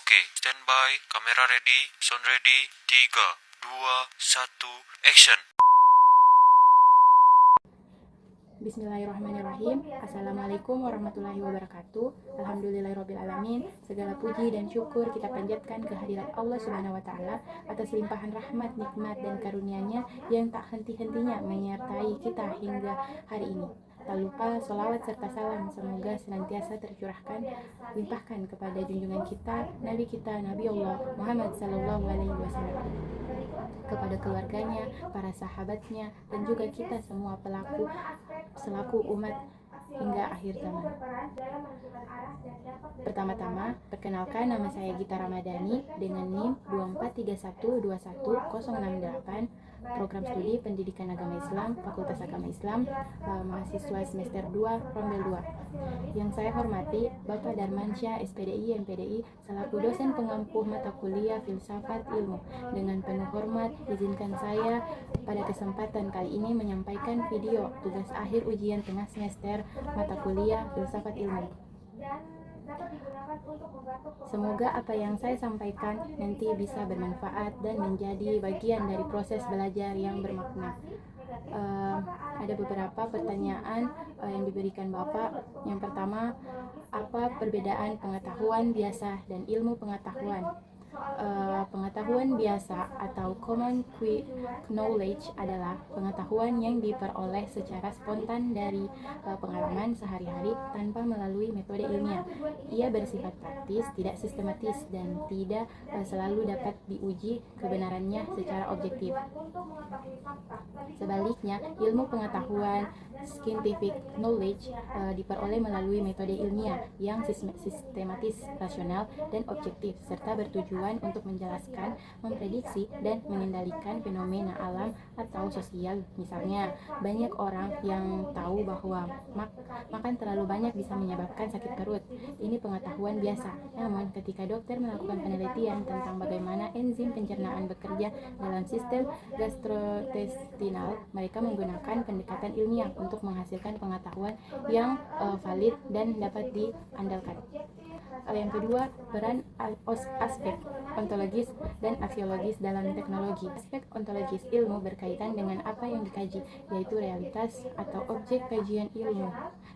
Oke, standby, kamera ready, sound ready, 3, 2, 1, action. Bismillahirrahmanirrahim. Assalamualaikum warahmatullahi wabarakatuh. Alhamdulillahirrahmanirrahim. Segala puji dan syukur kita panjatkan kehadirat Allah Subhanahu wa Ta'ala atas limpahan rahmat, nikmat, dan karunia-Nya yang tak henti-hentinya menyertai kita hingga hari ini. Tak lupa sholawat serta salam semoga senantiasa tercurahkan, limpahkan kepada junjungan kita, Nabi Allah Muhammad Sallallahu Alaihi Wasallam, kepada keluarganya, para sahabatnya, dan juga kita semua selaku umat hingga akhir zaman. Pertama-tama, perkenalkan, nama saya Gita Ramadhani dengan NIM 2431210068, program studi Pendidikan Agama Islam, Fakultas Agama Islam, mahasiswa semester 2, Rombel 2. Yang saya hormati Bapak Darmansyah, SPDI, MPDI, selaku dosen pengampuh mata kuliah Filsafat Ilmu. Dengan penuh hormat, izinkan saya pada kesempatan kali ini menyampaikan video tugas akhir ujian tengah semester mata kuliah Filsafat Ilmu. Semoga apa yang saya sampaikan nanti bisa bermanfaat dan menjadi bagian dari proses belajar yang bermakna. Ada beberapa pertanyaan yang diberikan Bapak. Yang pertama, apa perbedaan pengetahuan biasa dan ilmu pengetahuan? Pengetahuan biasa atau common knowledge adalah pengetahuan yang diperoleh secara spontan dari pengalaman sehari-hari tanpa melalui metode ilmiah. Ia bersifat praktis, tidak sistematis, dan tidak selalu dapat diuji kebenarannya secara objektif. Sebaliknya, ilmu pengetahuan scientific knowledge diperoleh melalui metode ilmiah yang sistematis, rasional, dan objektif, serta bertujuan untuk menjelaskan, memprediksi, dan mengendalikan fenomena alam atau sosial. Misalnya, banyak orang yang tahu bahwa makan terlalu banyak bisa menyebabkan sakit perut. Ini pengetahuan biasa. Namun, ketika dokter melakukan penelitian tentang bagaimana enzim pencernaan bekerja dalam sistem gastrointestinal, mereka menggunakan pendekatan ilmiah untuk menghasilkan pengetahuan yang valid dan dapat diandalkan. Yang kedua, peran aspek ontologis dan aksiologis dalam teknologi. Aspek ontologis ilmu berkaitan dengan apa yang dikaji, yaitu realitas atau objek kajian ilmu.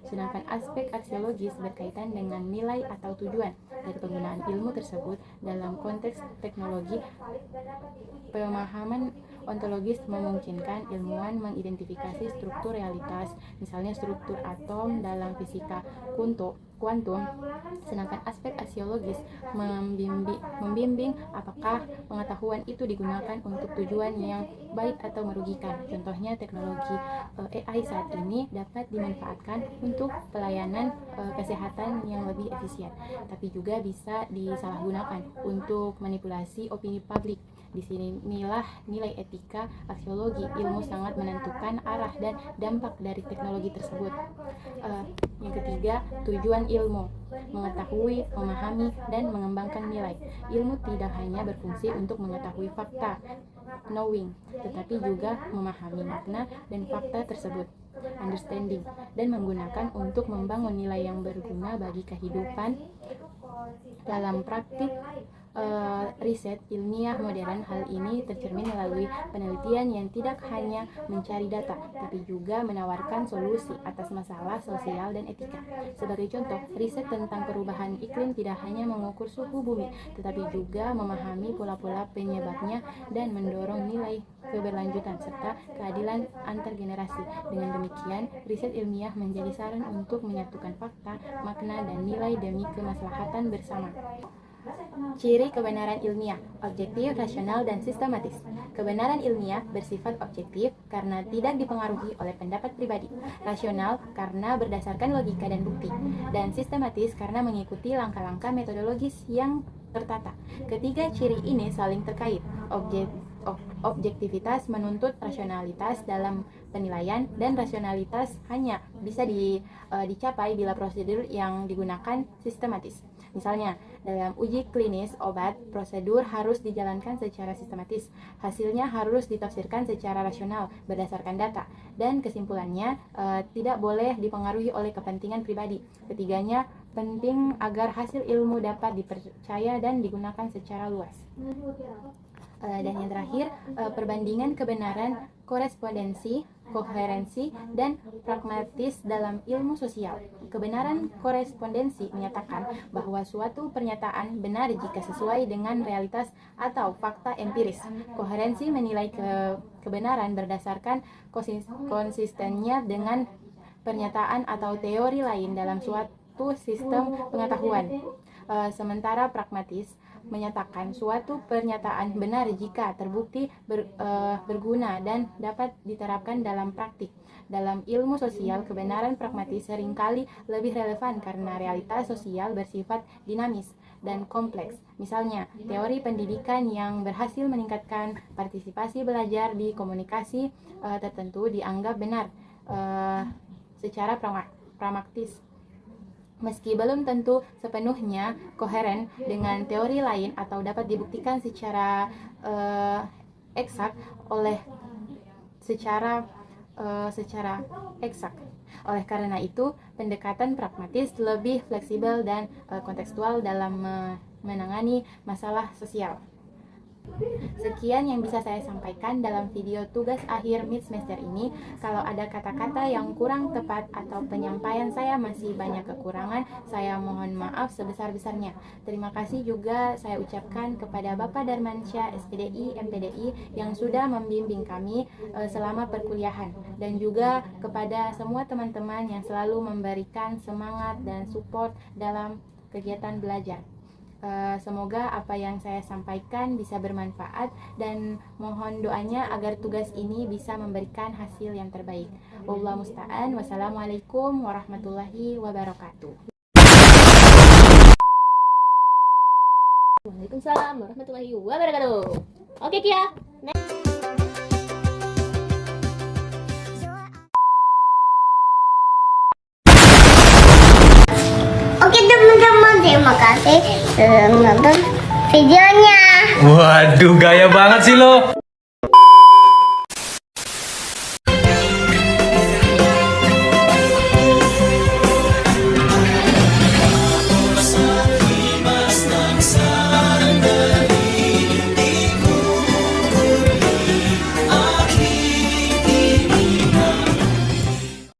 Sedangkan aspek aksiologis berkaitan dengan nilai atau tujuan dari penggunaan ilmu tersebut dalam konteks teknologi. Pemahaman ontologis memungkinkan ilmuwan mengidentifikasi struktur realitas, misalnya struktur atom dalam fisika kuantum, sedangkan aspek aksiologis membimbing apakah pengetahuan itu digunakan untuk tujuan yang baik atau merugikan. Contohnya, teknologi AI saat ini dapat dimanfaatkan untuk pelayanan kesehatan yang lebih efisien, tapi juga bisa disalahgunakan untuk manipulasi opini publik. Di sinilah nilai etika aksiologi ilmu sangat menentukan arah dan dampak dari teknologi tersebut. Yang ketiga, tujuan ilmu: mengetahui, memahami, dan mengembangkan nilai. Ilmu tidak hanya berfungsi untuk mengetahui fakta, knowing, tetapi juga memahami makna dan fakta tersebut, understanding, dan menggunakan untuk membangun nilai yang berguna bagi kehidupan. Dalam praktik riset ilmiah modern, hal ini tercermin melalui penelitian yang tidak hanya mencari data, tapi juga menawarkan solusi atas masalah sosial dan etika. Sebagai contoh, riset tentang perubahan iklim tidak hanya mengukur suhu bumi, tetapi juga memahami pola-pola penyebabnya dan mendorong nilai keberlanjutan serta keadilan antar generasi. Dengan demikian, riset ilmiah menjadi saran untuk menyatukan fakta, makna, dan nilai demi kemaslahatan bersama. Ciri kebenaran ilmiah: objektif, rasional, dan sistematis. Kebenaran ilmiah bersifat objektif karena tidak dipengaruhi oleh pendapat pribadi, rasional karena berdasarkan logika dan bukti, dan sistematis karena mengikuti langkah-langkah metodologis yang tertata. Ketiga ciri ini saling terkait. Objektivitas menuntut rasionalitas dalam penilaian, dan rasionalitas hanya bisa dicapai bila prosedur yang digunakan sistematis. Misalnya, dalam uji klinis obat, prosedur harus dijalankan secara sistematis. Hasilnya harus ditafsirkan secara rasional berdasarkan data, dan kesimpulannya tidak boleh dipengaruhi oleh kepentingan pribadi. Ketiganya penting agar hasil ilmu dapat dipercaya dan digunakan secara luas. Dan yang terakhir, perbandingan kebenaran, korespondensi, koherensi, dan pragmatis dalam ilmu sosial. Kebenaran korespondensi menyatakan bahwa suatu pernyataan benar jika sesuai dengan realitas atau fakta empiris. Koherensi menilai kebenaran berdasarkan konsistennya dengan pernyataan atau teori lain dalam suatu sistem pengetahuan. Sementara pragmatis menyatakan suatu pernyataan benar jika terbukti berguna dan dapat diterapkan dalam praktik. Dalam ilmu sosial, kebenaran pragmatis seringkali lebih relevan karena realitas sosial bersifat dinamis dan kompleks. Misalnya, teori pendidikan yang berhasil meningkatkan partisipasi belajar di komunikasi tertentu dianggap benar secara pragmatis, meski belum tentu sepenuhnya koheren dengan teori lain atau dapat dibuktikan secara eksak secara eksak. Oleh karena itu, pendekatan pragmatis lebih fleksibel dan kontekstual dalam menangani masalah sosial. Sekian yang bisa saya sampaikan dalam video tugas akhir mid semester ini. Kalau ada kata-kata yang kurang tepat atau penyampaian saya masih banyak kekurangan, saya mohon maaf sebesar-besarnya. Terima kasih juga saya ucapkan kepada Bapak Darmansyah, SPDI, MPDI yang sudah membimbing kami selama perkuliahan, dan juga kepada semua teman-teman yang selalu memberikan semangat dan support dalam kegiatan belajar. Semoga apa yang saya sampaikan bisa bermanfaat dan mohon doanya agar tugas ini bisa memberikan hasil yang terbaik. Wallahu musta'an. Wassalamualaikum warahmatullahi wabarakatuh. Waalaikumsalam warahmatullahi wabarakatuh. Oke Kia. Oke teman-teman, terima kasih sudah menonton videonya. Waduh, gaya banget sih lo.